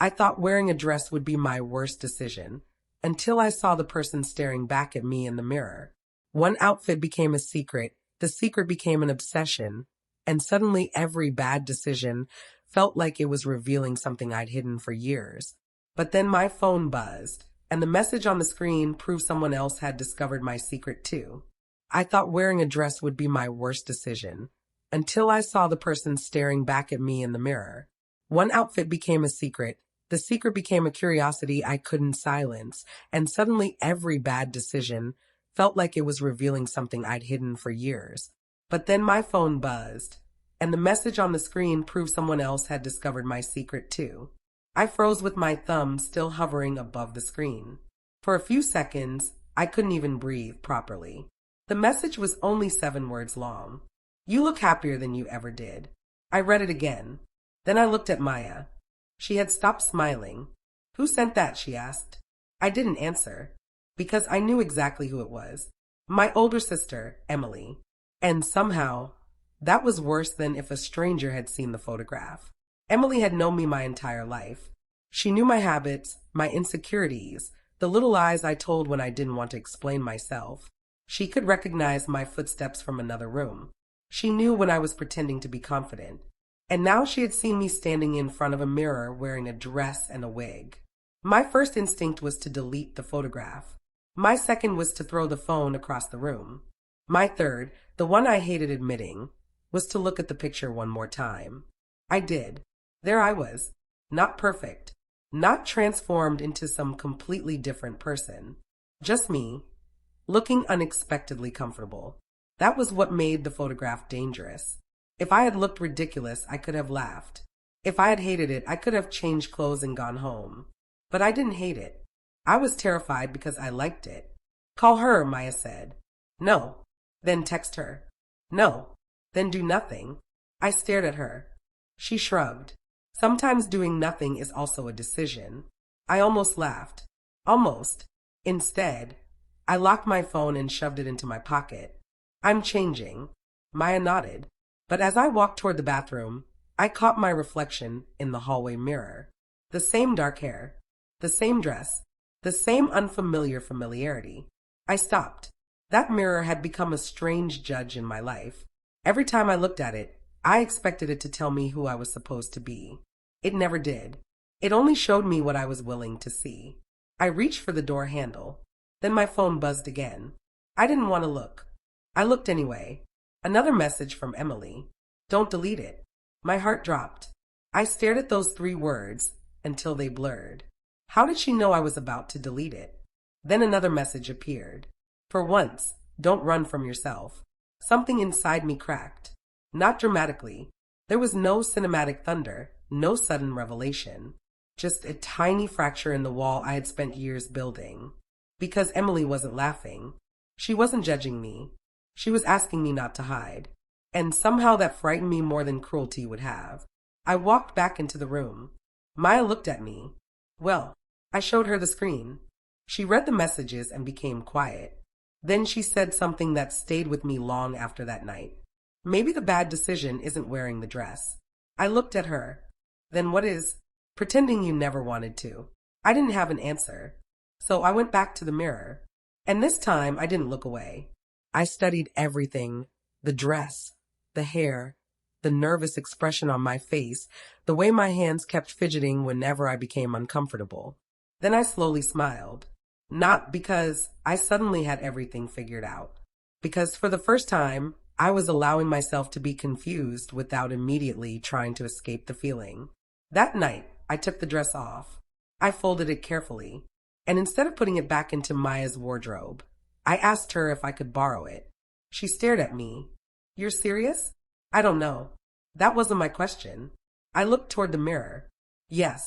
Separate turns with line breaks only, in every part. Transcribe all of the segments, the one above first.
I thought wearing a dress would be my worst decision, until I saw the person staring back at me in the mirror. One outfit became a secret, the secret became an obsession, and suddenly every bad decision felt like it was revealing something I'd hidden for years. But then my phone buzzed, and the message on the screen proved someone else had discovered my secret too. I thought wearing a dress would be my worst decision, until I saw the person staring back at me in the mirror. One outfit became a secret, the secret became a curiosity I couldn't silence, and suddenly every bad decision felt like it was revealing something I'd hidden for years. But then my phone buzzed, and the message on the screen proved someone else had discovered my secret too. I froze with my thumb still hovering above the screen. For a few seconds, I couldn't even breathe properly. The message was only 7 words long. "You look happier than you ever did." I read it again. Then I looked at Maya. She had stopped smiling. "Who sent that?" she asked. I didn't answer, because I knew exactly who it was. My older sister, Emily. And somehow, that was worse than if a stranger had seen the photograph. Emily had known me my entire life. She knew my habits, my insecurities, the little lies I told when I didn't want to explain myself. She could recognize my footsteps from another room. She knew when I was pretending to be confident. And now she had seen me standing in front of a mirror wearing a dress and a wig. My first instinct was to delete the photograph. My second was to throw the phone across the room. My third, the one I hated admitting, was to look at the picture one more time. I did. There I was. Not perfect. Not transformed into some completely different person. Just me, looking unexpectedly comfortable. That was what made the photograph dangerous. If I had looked ridiculous, I could have laughed. If I had hated it, I could have changed clothes and gone home. But I didn't hate it. I was terrified because I liked it. "Call her," Maya said. "No." "Then text her." "No." "Then do nothing." I stared at her. She shrugged. Sometimes doing nothing is also a decision. I almost laughed. Almost. Instead, I locked my phone and shoved it into my pocket. "I'm changing." Maya nodded. But as I walked toward the bathroom, I caught my reflection in the hallway mirror. The same dark hair, the same dress, the same unfamiliar familiarity. I stopped. That mirror had become a strange judge in my life. Every time I looked at it, I expected it to tell me who I was supposed to be. It never did. It only showed me what I was willing to see. I reached for the door handle. Then my phone buzzed again. I didn't want to look. I looked anyway. Another message from Emily. "Don't delete it." My heart dropped. I stared at those 3 words until they blurred. How did she know I was about to delete it? Then another message appeared. "For once, don't run from yourself." Something inside me cracked. Not dramatically. There was no cinematic thunder, no sudden revelation. Just a tiny fracture in the wall I had spent years building. Because Emily wasn't laughing. She wasn't judging me. She was asking me not to hide. And somehow that frightened me more than cruelty would have. I walked back into the room. Maya looked at me. Well, I showed her the screen. She read the messages and became quiet. Then she said something that stayed with me long after that night. "Maybe the bad decision isn't wearing the dress." I looked at her. "Then what is?" "Pretending you never wanted to." I didn't have an answer. So I went back to the mirror. And this time I didn't look away. I studied everything. The dress, the hair, the nervous expression on my face, the way my hands kept fidgeting whenever I became uncomfortable. Then I slowly smiled. Not because I suddenly had everything figured out. Because for the first time, I was allowing myself to be confused without immediately trying to escape the feeling. That night, I took the dress off. I folded it carefully. And instead of putting it back into Maya's wardrobe, I asked her if I could borrow it. She stared at me. "You're serious?" "I don't know." That wasn't my question. I looked toward the mirror. "Yes."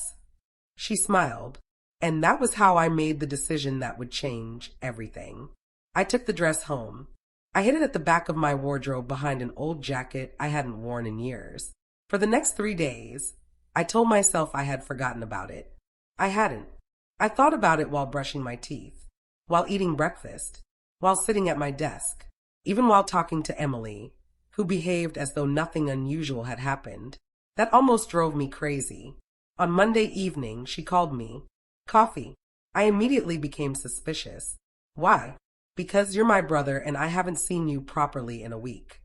She smiled. And that was how I made the decision that would change everything. I took the dress home. I hid it at the back of my wardrobe behind an old jacket I hadn't worn in years. For the next 3 days, I told myself I had forgotten about it. I hadn't. I thought about it while brushing my teeth, while eating breakfast, while sitting at my desk, even while talking to Emily, who behaved as though nothing unusual had happened. That almost drove me crazy. On Monday evening, she called me. Coffee. I immediately became suspicious. Why? Because you're my brother and I haven't seen you properly in a week.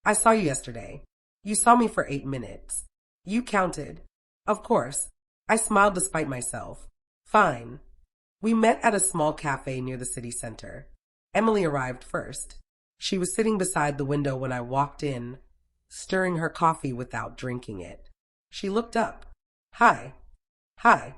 I saw you yesterday. You saw me for 8 minutes. You counted. Of course. I smiled despite myself. Fine. We met at a small cafe near the city center. Emily arrived first. She was sitting beside the window when I walked in, stirring her coffee without drinking it. She looked up. Hi. Hi.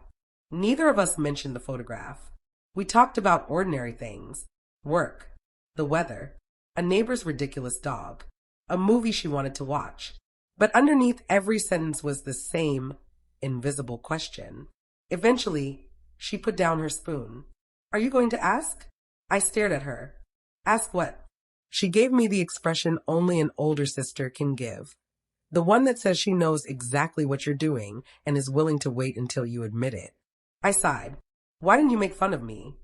Neither of us mentioned the photograph. We talked about ordinary things. Work. The weather. A neighbor's ridiculous dog. A movie she wanted to watch. But underneath every sentence was the same invisible question. Eventually, she put down her spoon. Are you going to ask? I stared at her. Ask what? She gave me the expression only an older sister can give. The one that says she knows exactly what you're doing and is willing to wait until you admit it. I sighed. Why didn't you make fun of me?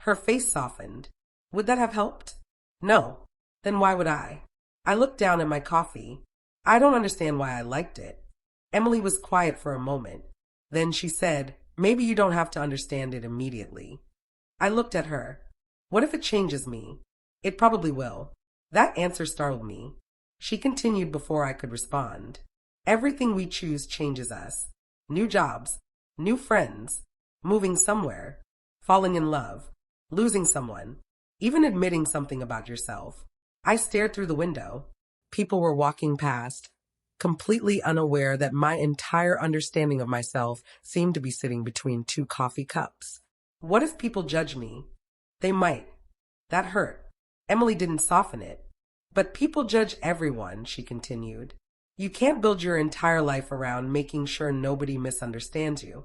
Her face softened. Would that have helped? No. Then why would I? I looked down at my coffee. I don't understand why I liked it. Emily was quiet for a moment. Then she said, maybe you don't have to understand it immediately. I looked at her. What if it changes me? It probably will. That answer startled me. She continued before I could respond. Everything we choose changes us. New jobs, new friends, moving somewhere, falling in love, losing someone, even admitting something about yourself. I stared through the window. People were walking past, completely unaware that my entire understanding of myself seemed to be sitting between 2 coffee cups. What if people judge me? They might. That hurt. Emily didn't soften it. But people judge everyone, she continued. You can't build your entire life around making sure nobody misunderstands you.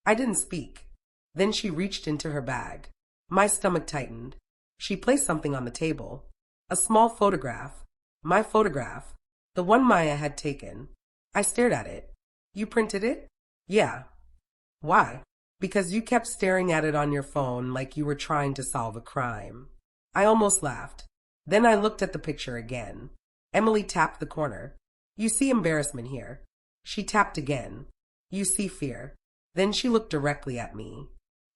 I didn't speak. Then she reached into her bag. My stomach tightened. She placed something on the table. A small photograph. My photograph. The one Maya had taken. I stared at it. You printed it? Yeah. Why? Because you kept staring at it on your phone like you were trying to solve a crime. I almost laughed. Then I looked at the picture again. Emily tapped the corner. You see embarrassment here. She tapped again. You see fear. Then she looked directly at me.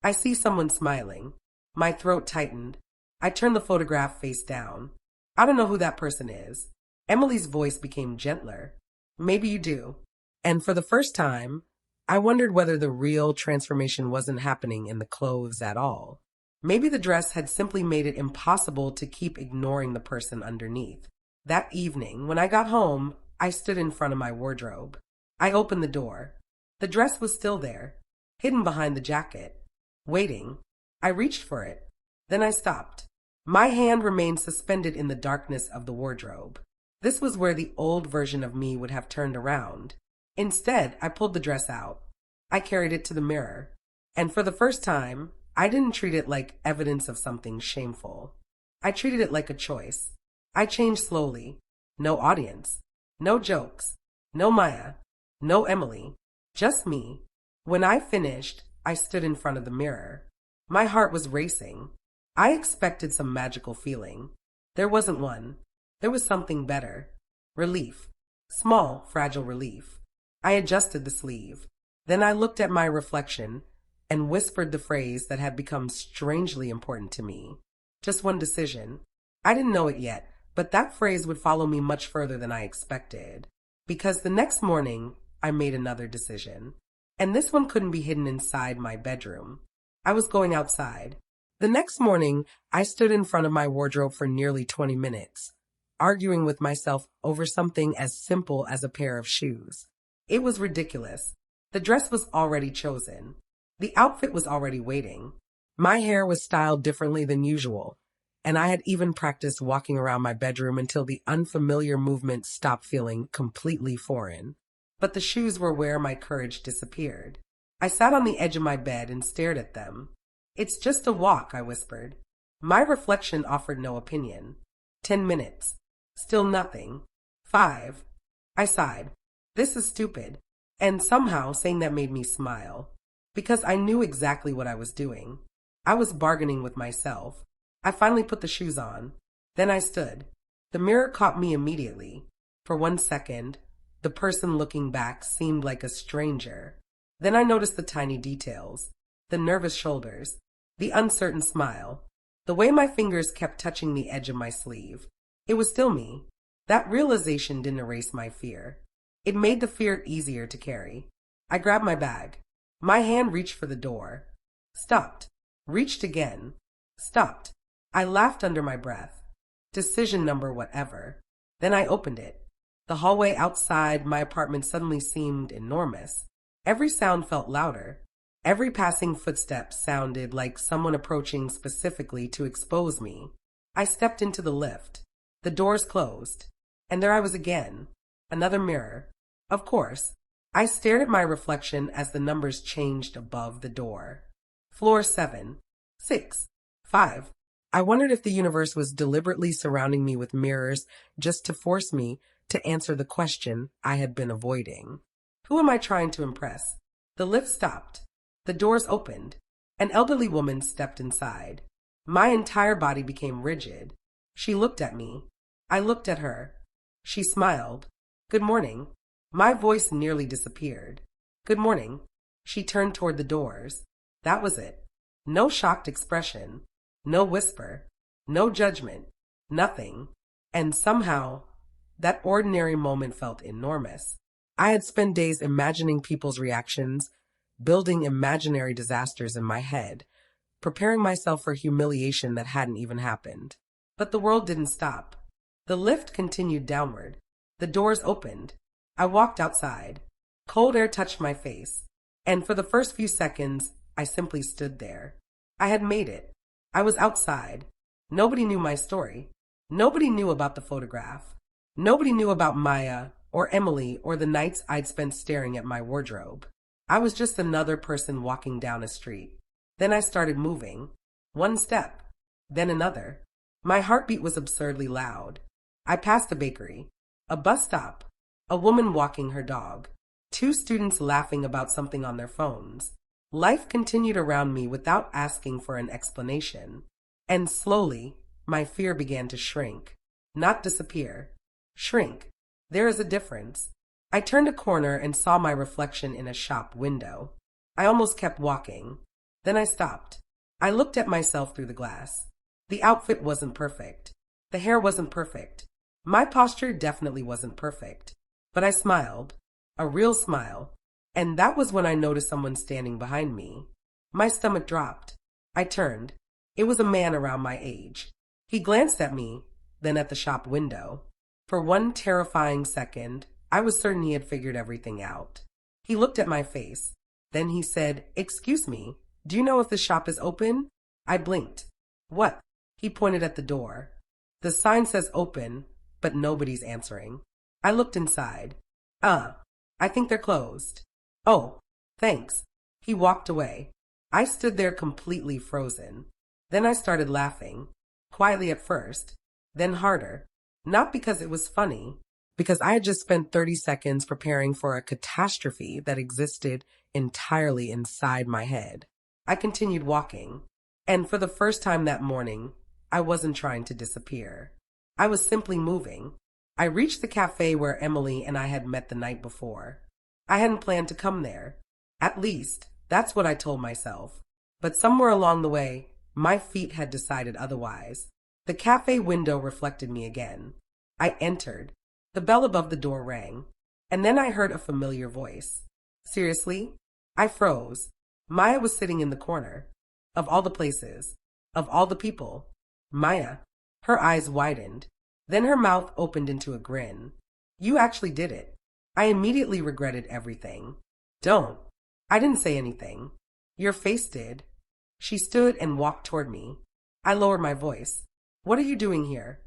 I see someone smiling. My throat tightened. I turned the photograph face down. I don't know who that person is. Emily's voice became gentler. Maybe you do. And for the first time, I wondered whether the real transformation wasn't happening in the clothes at all. Maybe the dress had simply made it impossible to keep ignoring the person underneath. That evening, when I got home, I stood in front of my wardrobe. I opened the door. The dress was still there, hidden behind the jacket, waiting. I reached for it. Then I stopped. My hand remained suspended in the darkness of the wardrobe. This was where the old version of me would have turned around. Instead, I pulled the dress out. I carried it to the mirror. And for the first time, I didn't treat it like evidence of something shameful. I treated it like a choice. I changed slowly. No audience. No jokes. No Maya. No Emily. Just me. When I finished, I stood in front of the mirror. My heart was racing. I expected some magical feeling. There wasn't one. There was something better. Relief. Small, fragile relief. I adjusted the sleeve. Then I looked at my reflection and whispered the phrase that had become strangely important to me. Just one decision. I didn't know it yet, but that phrase would follow me much further than I expected. Because the next morning, I made another decision. And this one couldn't be hidden inside my bedroom. I was going outside. The next morning, I stood in front of my wardrobe for nearly 20 minutes, arguing with myself over something as simple as a pair of shoes. It was ridiculous. The dress was already chosen. The outfit was already waiting. My hair was styled differently than usual, and I had even practiced walking around my bedroom until the unfamiliar movement stopped feeling completely foreign. But the shoes were where my courage disappeared. I sat on the edge of my bed and stared at them. It's just a walk, I whispered. My reflection offered no opinion. 10 minutes. Still nothing. 5. I sighed. This is stupid. And somehow saying that made me smile. Because I knew exactly what I was doing. I was bargaining with myself. I finally put the shoes on. Then I stood. The mirror caught me immediately. For 1 second, the person looking back seemed like a stranger. Then I noticed the tiny details, the nervous shoulders, the uncertain smile, the way my fingers kept touching the edge of my sleeve. It was still me. That realization didn't erase my fear. It made the fear easier to carry. I grabbed my bag. My hand reached for the door. Stopped. Reached again. Stopped. I laughed under my breath. Decision number whatever. Then I opened it. The hallway outside my apartment suddenly seemed enormous. Every sound felt louder. Every passing footstep sounded like someone approaching specifically to expose me. I stepped into the lift. The doors closed. And there I was again. Another mirror. Of course. I stared at my reflection as the numbers changed above the door. Floor 7, 6, 5. I wondered if the universe was deliberately surrounding me with mirrors just to force me to answer the question I had been avoiding. Who am I trying to impress? The lift stopped. The doors opened. An elderly woman stepped inside. My entire body became rigid. She looked at me. I looked at her. She smiled. Good morning. My voice nearly disappeared. Good morning. She turned toward the doors. That was it. No shocked expression. No whisper. No judgment. Nothing. And somehow, that ordinary moment felt enormous. I had spent days imagining people's reactions, building imaginary disasters in my head, preparing myself for humiliation that hadn't even happened. But the world didn't stop. The lift continued downward. The doors opened. I walked outside. Cold air touched my face, and for the first few seconds, I simply stood there. I had made it. I was outside. Nobody knew my story. Nobody knew about the photograph. Nobody knew about Maya or Emily or the nights I'd spent staring at my wardrobe. I was just another person walking down a street. Then I started moving. One step, then another. My heartbeat was absurdly loud. I passed a bakery, a bus stop, a woman walking her dog, 2 students laughing about something on their phones. Life continued around me without asking for an explanation. And slowly, my fear began to shrink. Not disappear. Shrink. There is a difference. I turned a corner and saw my reflection in a shop window. I almost kept walking. Then I stopped. I looked at myself through the glass. The outfit wasn't perfect. The hair wasn't perfect. My posture definitely wasn't perfect. But I smiled. A real smile. And that was when I noticed someone standing behind me. My stomach dropped. I turned. It was a man around my age. He glanced at me, then at the shop window. For one terrifying second, I was certain he had figured everything out. He looked at my face. Then he said, "Excuse me, do you know if the shop is open?" I blinked. "What?" He pointed at the door. "The sign says open, but nobody's answering." I looked inside. I think they're closed." "Oh, thanks." He walked away. I stood there completely frozen. Then I started laughing, quietly at first, then harder. Not because it was funny, because I had just spent 30 seconds preparing for a catastrophe that existed entirely inside my head. I continued walking, and for the first time that morning, I wasn't trying to disappear. I was simply moving. I reached the cafe where Emily and I had met the night before. I hadn't planned to come there. At least, that's what I told myself. But somewhere along the way, my feet had decided otherwise. The cafe window reflected me again. I entered. The bell above the door rang, and then I heard a familiar voice. Seriously? I froze. Maya was sitting in the corner. Of all the places. Of all the people. Maya. Her eyes widened. Then her mouth opened into a grin. "You actually did it." I immediately regretted everything. "Don't." I didn't say anything. "Your face did." She stood and walked toward me. I lowered my voice. "What are you doing here?"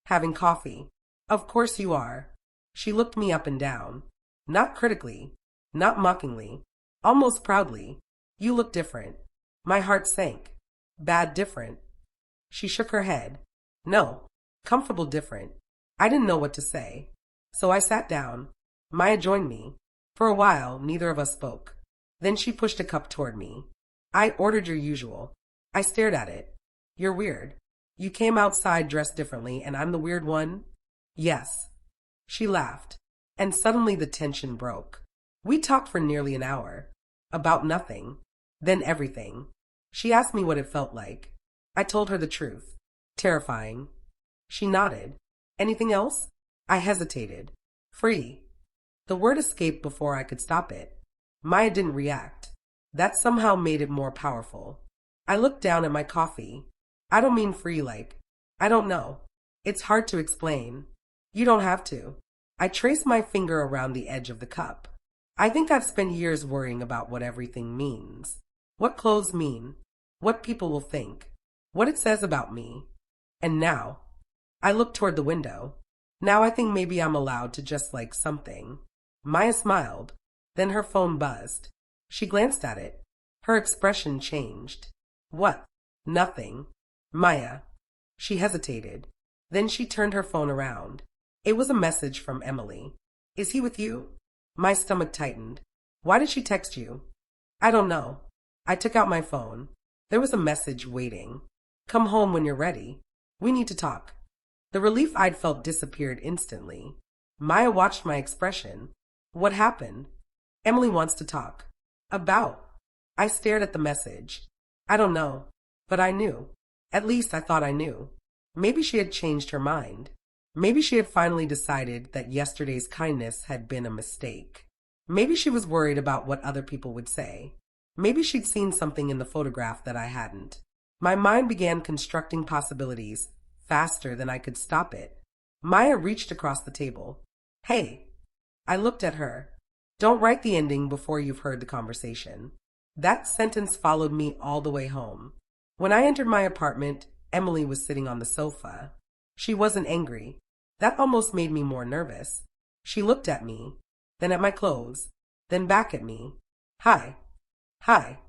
"Having coffee." "Of course you are." She looked me up and down. Not critically. Not mockingly. Almost proudly. "You look different." My heart sank. "Bad different?" She shook her head. "No. Comfortable different." I didn't know what to say. So I sat down. Maya joined me. For a while, neither of us spoke. Then she pushed a cup toward me. "I ordered your usual." I stared at it. "You're weird. You came outside dressed differently, and I'm the weird one?" "Yes." She laughed, and suddenly the tension broke. We talked for nearly an hour. About nothing. Then everything. She asked me what it felt like. I told her the truth. Terrifying. She nodded. Anything else? I hesitated. Free. The word escaped before I could stop it. Maya didn't react. That somehow made it more powerful. I looked down at my coffee. I don't mean free like. I don't know. It's hard to explain. You don't have to. I traced my finger around the edge of the cup. I think I've spent years worrying about what everything means. What clothes mean. What people will think. What it says about me. And now, I look toward the window. Now I think maybe I'm allowed to just like something. Maya smiled. Then her phone buzzed. She glanced at it. Her expression changed. What? Nothing. Maya. She hesitated. Then she turned her phone around. It was a message from Emily. Is he with you? My stomach tightened. Why did she text you? I don't know. I took out my phone. There was a message waiting. Come home when you're ready. We need to talk. The relief I'd felt disappeared instantly. Maya watched my expression. What happened? Emily wants to talk. About? I stared at the message. I don't know. But I knew. At least I thought I knew. Maybe she had changed her mind. Maybe she had finally decided that yesterday's kindness had been a mistake. Maybe she was worried about what other people would say. Maybe she'd seen something in the photograph that I hadn't. My mind began constructing possibilities faster than I could stop it. Maya reached across the table. Hey. I looked at her. Don't write the ending before you've heard the conversation. That sentence followed me all the way home. When I entered my apartment, Emily was sitting on the sofa. She wasn't angry. That almost made me more nervous. She looked at me, then at my clothes, then back at me. Hi. Hi.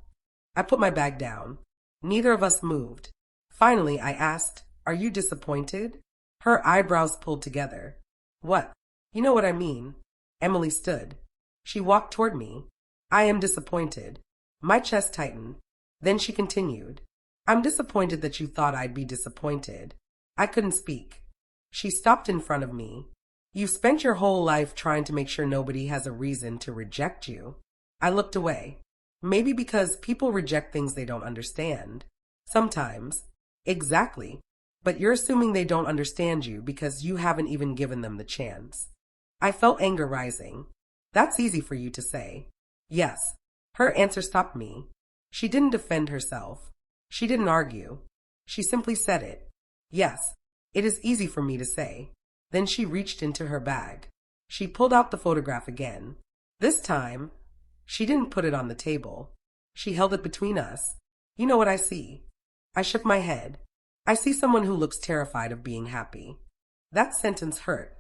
I put my bag down. Neither of us moved. Finally, I asked, Are you disappointed? Her eyebrows pulled together. What? You know what I mean. Emily stood. She walked toward me. I am disappointed. My chest tightened. Then she continued. I'm disappointed that you thought I'd be disappointed. I couldn't speak. She stopped in front of me. You've spent your whole life trying to make sure nobody has a reason to reject you. I looked away. Maybe because people reject things they don't understand. Sometimes. Exactly. But you're assuming they don't understand you because you haven't even given them the chance. I felt anger rising. That's easy for you to say. Yes. Her answer stopped me. She didn't defend herself. She didn't argue. She simply said it. Yes, it is easy for me to say. Then she reached into her bag. She pulled out the photograph again. This time, she didn't put it on the table. She held it between us. You know what I see? I shook my head. I see someone who looks terrified of being happy. That sentence hurt.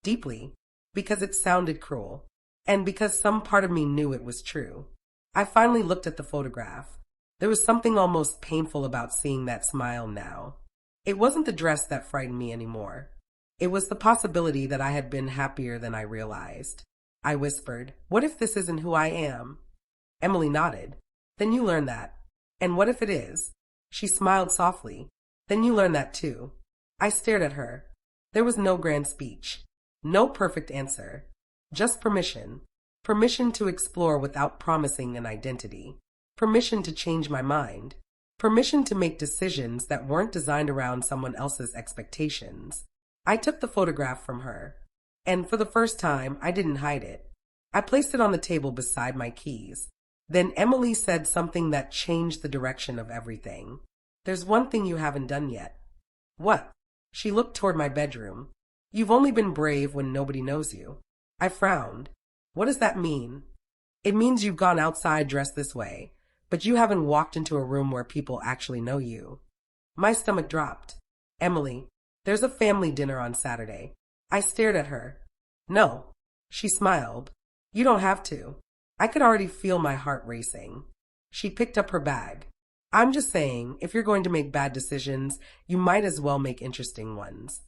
Deeply. Because it sounded cruel. And because some part of me knew it was true. I finally looked at the photograph. There was something almost painful about seeing that smile now. It wasn't the dress that frightened me anymore. It was the possibility that I had been happier than I realized. I whispered, What if this isn't who I am? Emily nodded. Then you learn that. And what if it is? She smiled softly. Then you learn that too. I stared at her. There was no grand speech. No perfect answer. Just permission. Permission to explore without promising an identity. Permission to change my mind. Permission to make decisions that weren't designed around someone else's expectations. I took the photograph from her. And for the first time, I didn't hide it. I placed it on the table beside my keys. Then Emily said something that changed the direction of everything. There's one thing you haven't done yet. What? She looked toward my bedroom. You've only been brave when nobody knows you. I frowned. What does that mean? It means you've gone outside dressed this way, but you haven't walked into a room where people actually know you. My stomach dropped. Emily, there's a family dinner on Saturday. I stared at her. No. She smiled. You don't have to. I could already feel my heart racing. She picked up her bag. I'm just saying, if you're going to make bad decisions, you might as well make interesting ones.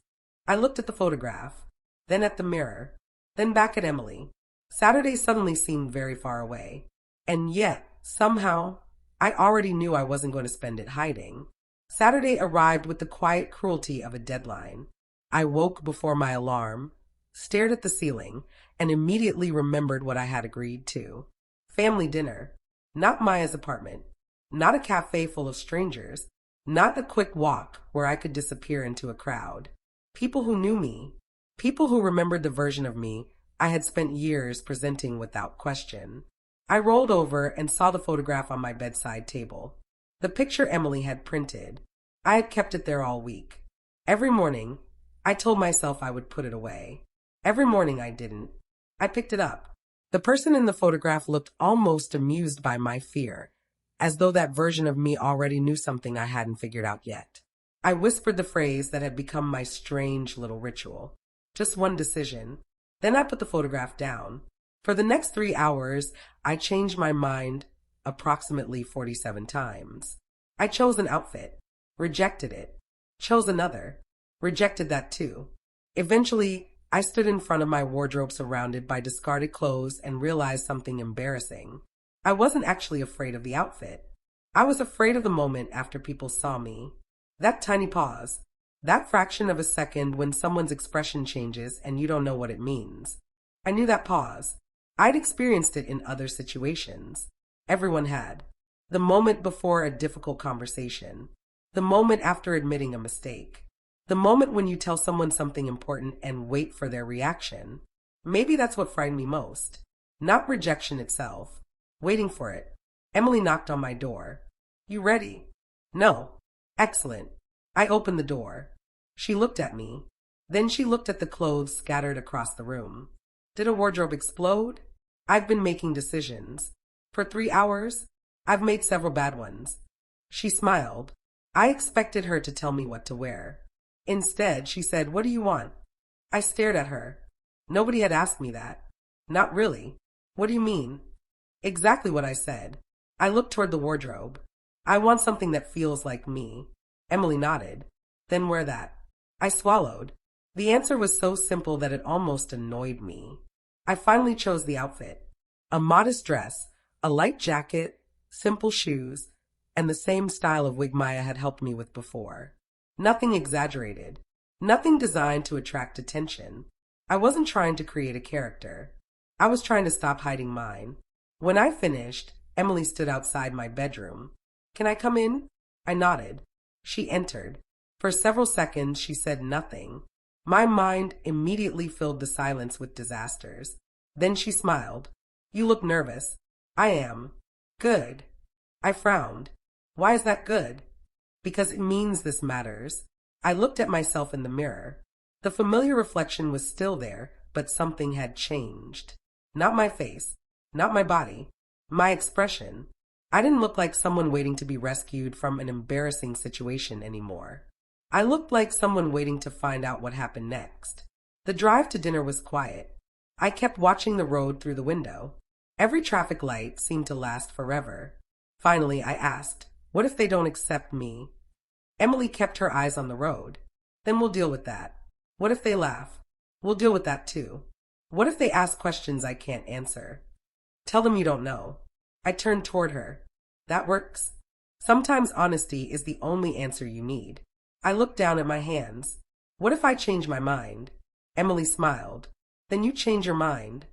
I looked at the photograph, then at the mirror, then back at Emily. Saturday suddenly seemed very far away. And yet, somehow, I already knew I wasn't going to spend it hiding. Saturday arrived with the quiet cruelty of a deadline. I woke before my alarm, stared at the ceiling, and immediately remembered what I had agreed to. Family dinner. Not Maya's apartment. Not a cafe full of strangers. Not a quick walk where I could disappear into a crowd. People who knew me. People who remembered the version of me I had spent years presenting without question. I rolled over and saw the photograph on my bedside table. The picture Emily had printed. I had kept it there all week. Every morning, I told myself I would put it away. Every morning I didn't. I picked it up. The person in the photograph looked almost amused by my fear, as though that version of me already knew something I hadn't figured out yet. I whispered the phrase that had become my strange little ritual. Just one decision. Then I put the photograph down. For the next 3 hours, I changed my mind approximately 47 times. I chose an outfit, rejected it, chose another, rejected that too. Eventually, I stood in front of my wardrobe surrounded by discarded clothes and realized something embarrassing. I wasn't actually afraid of the outfit. I was afraid of the moment after people saw me. That tiny pause. That fraction of a second when someone's expression changes and you don't know what it means. I knew that pause. I'd experienced it in other situations. Everyone had. The moment before a difficult conversation. The moment after admitting a mistake. The moment when you tell someone something important and wait for their reaction. Maybe that's what frightened me most. Not rejection itself. Waiting for it. Emily knocked on my door. You ready? No. Excellent. I opened the door. She looked at me. Then she looked at the clothes scattered across the room. Did a wardrobe explode? I've been making decisions. For 3 hours, I've made several bad ones. She smiled. I expected her to tell me what to wear. Instead, she said, "What do you want?" I stared at her. Nobody had asked me that. Not really. What do you mean? Exactly what I said. I looked toward the wardrobe. I want something that feels like me. Emily nodded. Then wear that. I swallowed. The answer was so simple that it almost annoyed me. I finally chose the outfit. A modest dress, a light jacket, simple shoes, and the same style of wig Maya had helped me with before. Nothing exaggerated. Nothing designed to attract attention. I wasn't trying to create a character. I was trying to stop hiding mine. When I finished, Emily stood outside my bedroom. "Can I come in?" I nodded. She entered. For several seconds, she said nothing. My mind immediately filled the silence with disasters. Then she smiled. "You look nervous." "I am." "Good." I frowned. "Why is that good?" "Because it means this matters." I looked at myself in the mirror. The familiar reflection was still there, but something had changed. Not my face, not my body, my expression. I didn't look like someone waiting to be rescued from an embarrassing situation anymore. I looked like someone waiting to find out what happened next. The drive to dinner was quiet. I kept watching the road through the window. Every traffic light seemed to last forever. Finally, I asked, "What if they don't accept me?" Emily kept her eyes on the road. "Then we'll deal with that." "What if they laugh?" "We'll deal with that too." "What if they ask questions I can't answer?" "Tell them you don't know." I turned toward her. "That works." Sometimes honesty is the only answer you need. I looked down at my hands. "What if I change my mind?" Emily smiled. "Then you change your mind."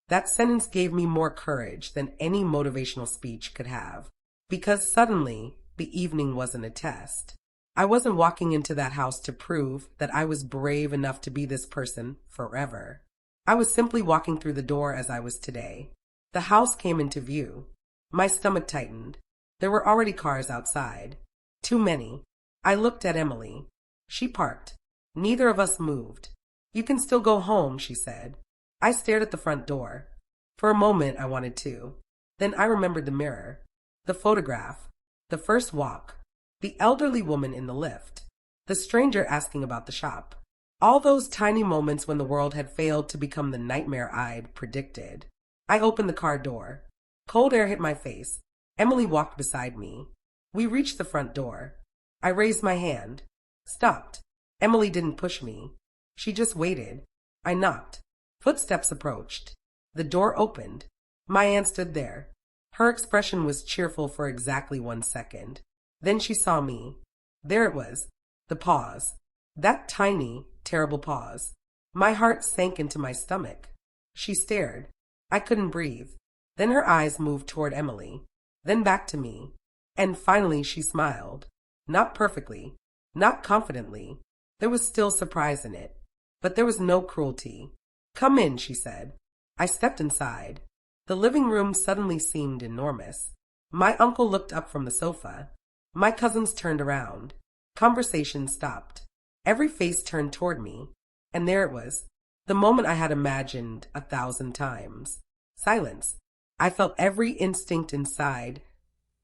That sentence gave me more courage than any motivational speech could have, because suddenly the evening wasn't a test. I wasn't walking into that house to prove that I was brave enough to be this person forever. I was simply walking through the door as I was today. The house came into view. My stomach tightened. There were already cars outside. Too many. I looked at Emily. She parked. Neither of us moved. "You can still go home," she said. I stared at the front door. For a moment, I wanted to. Then I remembered the mirror, the photograph, the first walk, the elderly woman in the lift, the stranger asking about the shop. All those tiny moments when the world had failed to become the nightmare I'd predicted. I opened the car door. Cold air hit my face. Emily walked beside me. We reached the front door. I raised my hand. Stopped. Emily didn't push me. She just waited. I knocked. Footsteps approached. The door opened. My aunt stood there. Her expression was cheerful for exactly 1 second. Then she saw me. There it was. The pause. That tiny, terrible pause. My heart sank into my stomach. She stared. I couldn't breathe. Then her eyes moved toward Emily. then back to me. And finally she smiled. Not perfectly, not confidently. There was still surprise in it, but there was no cruelty. "Come in," she said. I stepped inside. The living room suddenly seemed enormous. My uncle looked up from the sofa. My cousins turned around. Conversation stopped. Every face turned toward me. And there it was, the moment I had imagined 1,000 times. Silence. I felt every instinct inside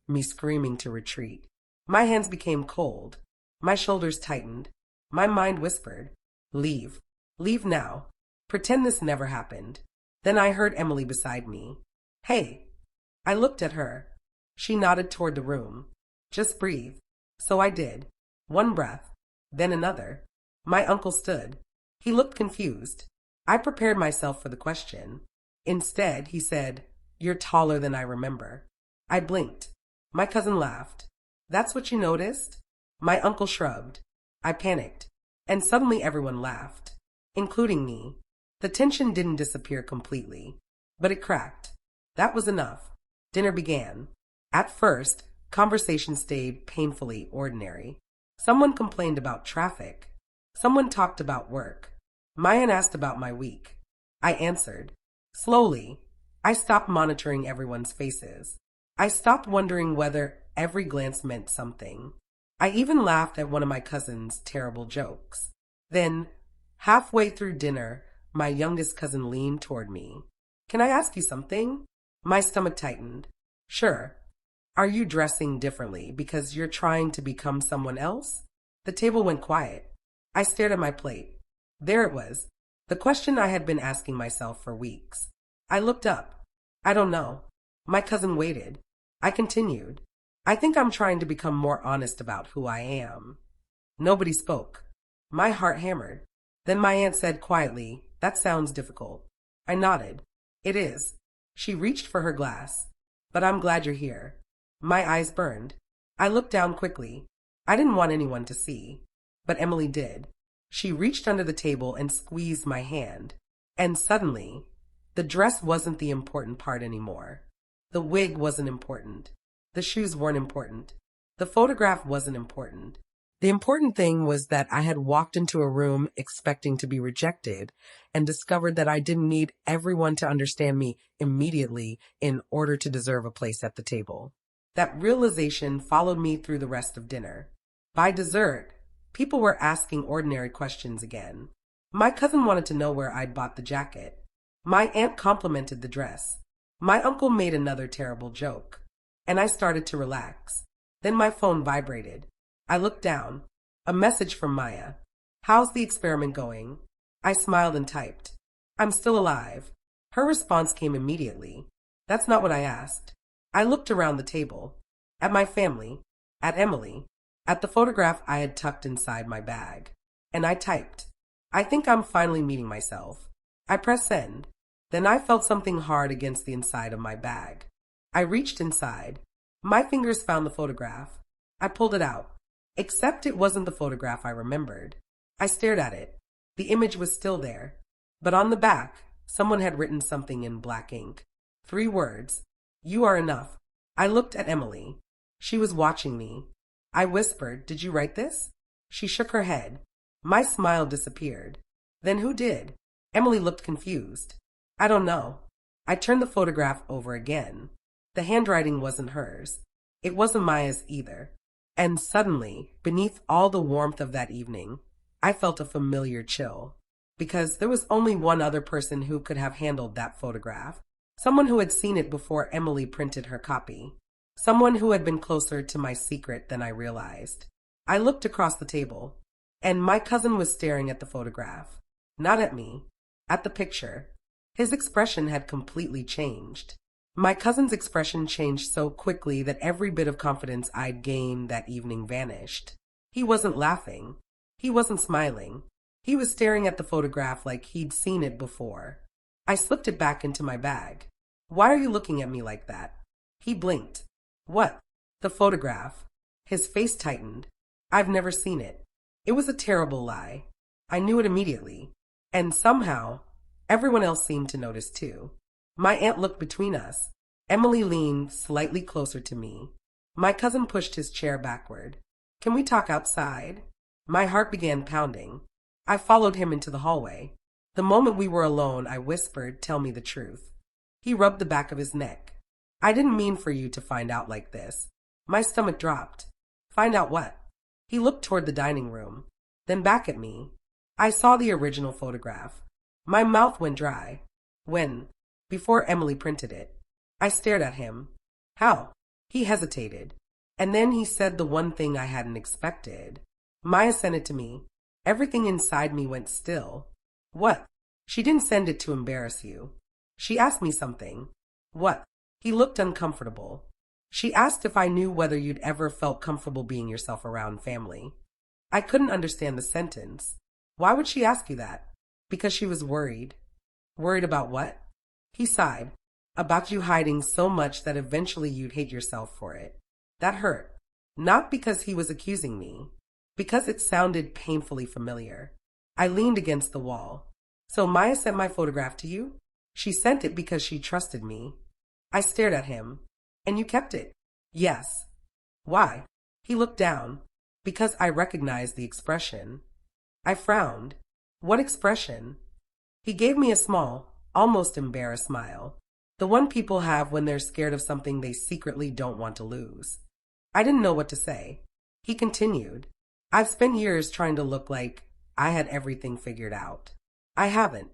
me screaming to retreat. My hands became cold. My shoulders tightened. My mind whispered, "Leave. Leave now. Pretend this never happened." Then I heard Emily beside me. "Hey." I looked at her. She nodded toward the room. "Just breathe." So I did. One breath, then another. My uncle stood. He looked confused. I prepared myself for the question. Instead, he said, "You're taller than I remember." I blinked. My cousin laughed. "That's what you noticed?" My uncle shrugged. I panicked. And suddenly everyone laughed, including me. The tension didn't disappear completely, but it cracked. That was enough. Dinner began. At first, conversation stayed painfully ordinary. Someone complained about traffic. Someone talked about work. Mayan asked about my week. I answered. Slowly, I stopped monitoring everyone's faces. I stopped wondering whether every glance meant something. I even laughed at one of my cousin's terrible jokes. Then, halfway through dinner, my youngest cousin leaned toward me. "Can I ask you something?" My stomach tightened. "Sure." "Are you dressing differently because you're trying to become someone else?" The table went quiet. I stared at my plate. There it was, the question I had been asking myself for weeks. I looked up. "I don't know." My cousin waited. I continued. "I think I'm trying to become more honest about who I am." Nobody spoke. My heart hammered. Then my aunt said quietly, "That sounds difficult." I nodded. "It is." She reached for her glass. "But I'm glad you're here." My eyes burned. I looked down quickly. I didn't want anyone to see. But Emily did. She reached under the table and squeezed my hand. And suddenly, the dress wasn't the important part anymore. The wig wasn't important. The shoes weren't important. The photograph wasn't important. The important thing was that I had walked into a room expecting to be rejected and discovered that I didn't need everyone to understand me immediately in order to deserve a place at the table. That realization followed me through the rest of dinner. By dessert, people were asking ordinary questions again. My cousin wanted to know where I'd bought the jacket. My aunt complimented the dress. My uncle made another terrible joke. And I started to relax. Then my phone vibrated. I looked down. A message from Maya. "How's the experiment going?" I smiled and typed. "I'm still alive." Her response came immediately. "That's not what I asked." I looked around the table. At my family. At Emily. At the photograph I had tucked inside my bag. And I typed. "I think I'm finally meeting myself." I pressed send. Then I felt something hard against the inside of my bag. I reached inside. My fingers found the photograph. I pulled it out. Except it wasn't the photograph I remembered. I stared at it. The image was still there. But on the back, someone had written something in black ink. 3 words. "You are enough." I looked at Emily. She was watching me. I whispered, "Did you write this?" She shook her head. My smile disappeared. "Then who did?" Emily looked confused. "I don't know." I turned the photograph over again. The handwriting wasn't hers. It wasn't Maya's either. And suddenly, beneath all the warmth of that evening, I felt a familiar chill. Because there was only one other person who could have handled that photograph. Someone who had seen it before Emily printed her copy. Someone who had been closer to my secret than I realized. I looked across the table, and my cousin was staring at the photograph. Not at me. At the picture. His expression had completely changed. My cousin's expression changed so quickly that every bit of confidence I'd gained that evening vanished. He wasn't laughing. He wasn't smiling. He was staring at the photograph like he'd seen it before. I slipped it back into my bag. "Why are you looking at me like that?" He blinked. "What?" "The photograph." His face tightened. "I've never seen it." It was a terrible lie. I knew it immediately. And somehow, everyone else seemed to notice too. My aunt looked between us. Emily leaned slightly closer to me. My cousin pushed his chair backward. Can we talk outside? My heart began pounding. I followed him into the hallway. The moment we were alone, I whispered, tell me the truth. He rubbed the back of his neck. I didn't mean for you to find out like this. My stomach dropped. Find out what? He looked toward the dining room, then back at me. I saw the original photograph. My mouth went dry. When? Before Emily printed it. I stared at him. How? He hesitated. And then he said the one thing I hadn't expected. Maya sent it to me. Everything inside me went still. What? She didn't send it to embarrass you. She asked me something. What? He looked uncomfortable. She asked if I knew whether you'd ever felt comfortable being yourself around family. I couldn't understand the sentence. Why would she ask you that? Because she was worried. Worried about what? He sighed. About you hiding so much that eventually you'd hate yourself for it. That hurt. Not because he was accusing me. Because it sounded painfully familiar. I leaned against the wall. So Maya sent my photograph to you? She sent it because she trusted me. I stared at him. And you kept it? Yes. Why? He looked down. Because I recognized the expression. I frowned. What expression? He gave me a small, almost embarrassed smile. The one people have when they're scared of something they secretly don't want to lose. I didn't know what to say. He continued. I've spent years trying to look like I had everything figured out. I haven't.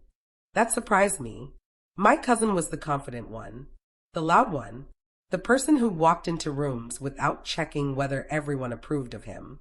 That surprised me. My cousin was the confident one. The loud one. The person who walked into rooms without checking whether everyone approved of him.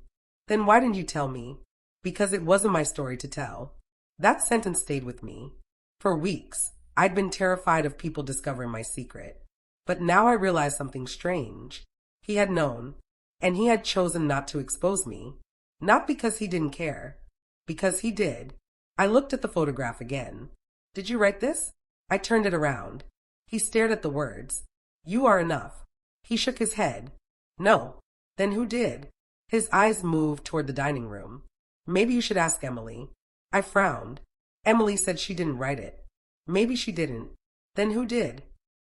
Then why didn't you tell me? Because it wasn't my story to tell. That sentence stayed with me. For weeks, I'd been terrified of people discovering my secret. But now I realized something strange. He had known, and he had chosen not to expose me. Not because he didn't care. Because he did. I looked at the photograph again. Did you write this? I turned it around. He stared at the words. You are enough. He shook his head. No. Then who did? His eyes moved toward the dining room. Maybe you should ask Emily. I frowned. Emily said she didn't write it. Maybe she didn't. Then who did?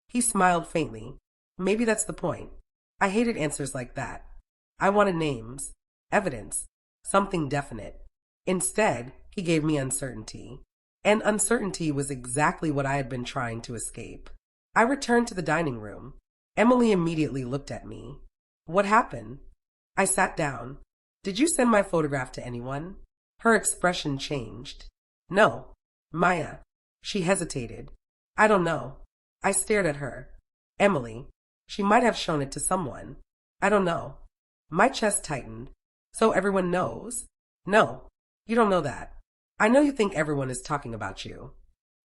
He smiled faintly. Maybe that's the point. I hated answers like that. I wanted names, evidence, something definite. Instead, he gave me uncertainty. And uncertainty was exactly what I had been trying to escape. I returned to the dining room. Emily immediately looked at me. What happened? I sat down. Did you send my photograph to anyone? Her expression changed. No. Maya. She hesitated. I don't know. I stared at her. Emily. She might have shown it to someone. I don't know. My chest tightened. So everyone knows? No. You don't know that. I know you think everyone is talking about you.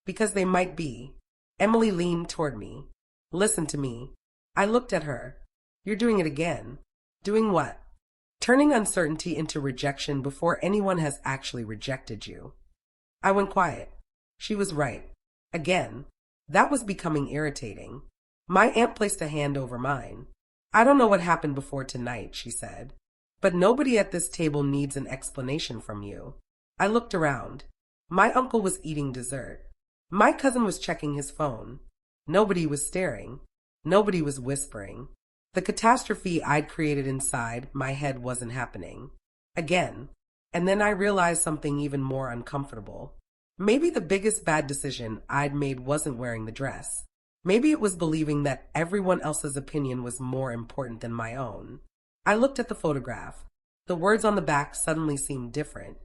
Because they might be. Emily leaned toward me. Listen to me. I looked at her. You're doing it again. Doing what? Turning uncertainty into rejection before anyone has actually rejected you. I went quiet. She was right. Again. That was becoming irritating. My aunt placed a hand over mine. I don't know what happened before tonight, she said. But nobody at this table needs an explanation from you. I looked around. My uncle was eating dessert. My cousin was checking his phone. Nobody was staring. Nobody was whispering. The catastrophe I'd created inside my head wasn't happening. Again. And then I realized something even more uncomfortable. Maybe the biggest bad decision I'd made wasn't wearing the dress. Maybe it was believing that everyone else's opinion was more important than my own. I looked at the photograph. The words on the back suddenly seemed different.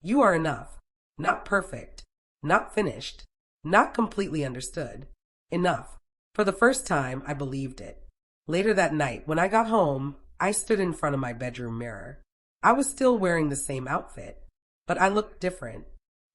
You are enough. Not perfect. Not finished. Not completely understood. Enough. For the first time, I believed it. Later that night, when I got home, I stood in front of my bedroom mirror. I was still wearing the same outfit, but I looked different.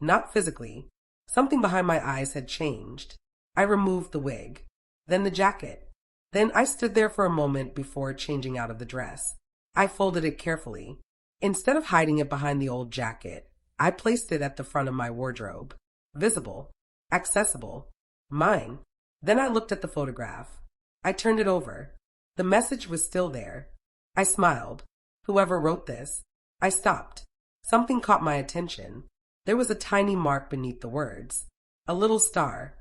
Not physically. Something behind my eyes had changed. I removed the wig, then the jacket. Then I stood there for a moment before changing out of the dress. I folded it carefully. Instead of hiding it behind the old jacket, I placed it at the front of my wardrobe. Visible. Accessible. Mine. Then I looked at the photograph. I turned it over. The message was still there. I smiled. Whoever wrote this. I stopped. Something caught my attention. There was a tiny mark beneath the words. A little star.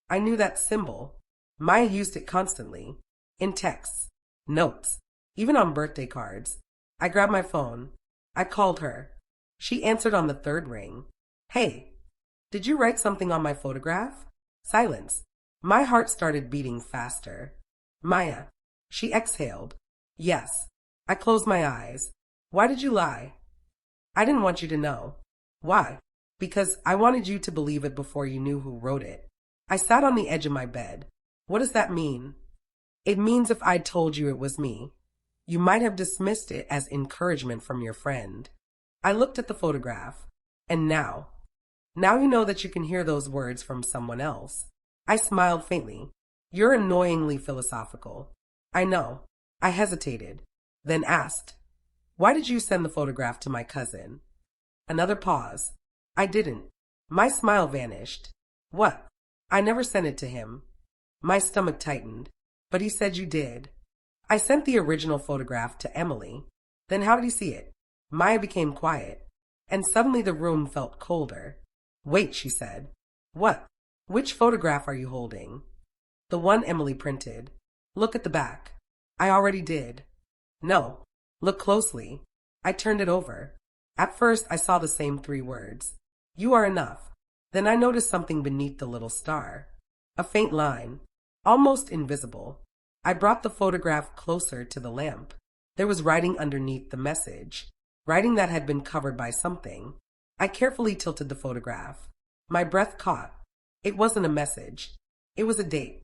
I knew that symbol. Maya used it constantly. In texts, notes, even on birthday cards. I grabbed my phone. I called her. She answered on the third ring. Hey, did you write something on my photograph? Silence. My heart started beating faster. Maya. She exhaled. Yes. I closed my eyes. Why did you lie? I didn't want you to know. Why? Because I wanted you to believe it before you knew who wrote it. I sat on the edge of my bed. What does that mean? It means if I'd told you it was me, you might have dismissed it as encouragement from your friend. I looked at the photograph. And now you know that you can hear those words from someone else. I smiled faintly. You're annoyingly philosophical. I know. I hesitated, then asked, why did you send the photograph to my cousin? Another pause. I didn't. My smile vanished. What? I never sent it to him. My stomach tightened. But he said you did. I sent the original photograph to Emily. Then how did he see it? Maya became quiet, and suddenly the room felt colder. Wait, she said. What? Which photograph are you holding? The one Emily printed. Look at the back. I already did. No. Look closely. I turned it over. At first, I saw the same 3 words. You are enough. Then I noticed something beneath the little star. A faint line, almost invisible. I brought the photograph closer to the lamp. There was writing underneath the message, writing that had been covered by something. I carefully tilted the photograph. My breath caught. It wasn't a message. It was a date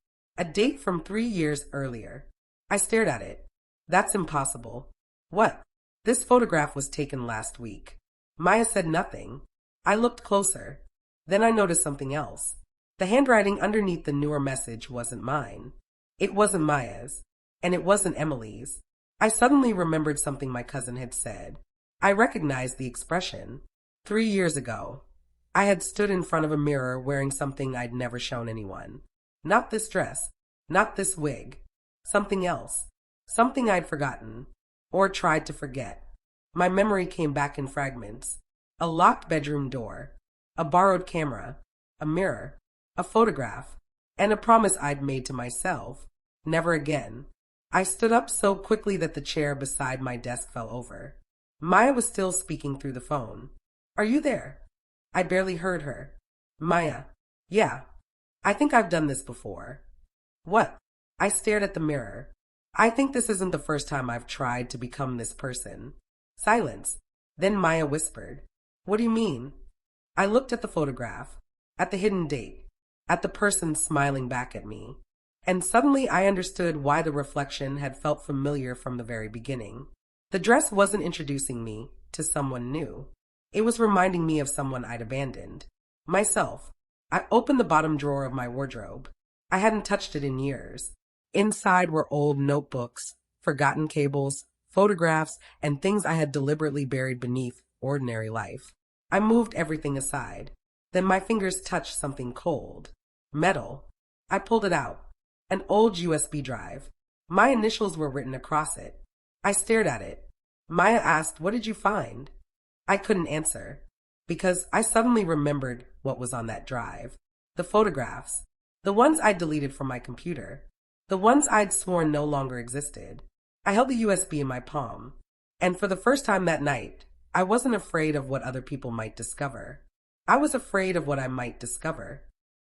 from 3 years earlier. I stared at it. That's impossible. What? This photograph was taken last week. Maya said nothing. I looked closer. Then I noticed something else. The handwriting underneath the newer message wasn't mine. It wasn't Maya's, and it wasn't Emily's. I suddenly remembered something my cousin had said. I recognized the expression. 3 years ago, I had stood in front of a mirror wearing something I'd never shown anyone. Not this dress, not this wig. Something else. Something I'd forgotten, or tried to forget. My memory came back in fragments. A locked bedroom door, a borrowed camera, a mirror, a photograph, and a promise I'd made to myself. Never again. I stood up so quickly that the chair beside my desk fell over. Maya was still speaking through the phone. Are you there? I barely heard her. Maya. Yeah. I think I've done this before. What? I stared at the mirror. I think this isn't the first time I've tried to become this person. Silence. Then Maya whispered. What do you mean? I looked at the photograph, at the hidden date, at the person smiling back at me. And suddenly I understood why the reflection had felt familiar from the very beginning. The dress wasn't introducing me to someone new. It was reminding me of someone I'd abandoned. Myself. I opened the bottom drawer of my wardrobe. I hadn't touched it in years. Inside were old notebooks, forgotten cables, photographs, and things I had deliberately buried beneath ordinary life. I moved everything aside. Then my fingers touched something cold. Metal. I pulled it out. An old USB drive. My initials were written across it. I stared at it. Maya asked, what did you find? I couldn't answer, because I suddenly remembered what was on that drive. The photographs. The ones I'd deleted from my computer. The ones I'd sworn no longer existed. I held the USB in my palm. And for the first time that night, I wasn't afraid of what other people might discover. I was afraid of what I might discover.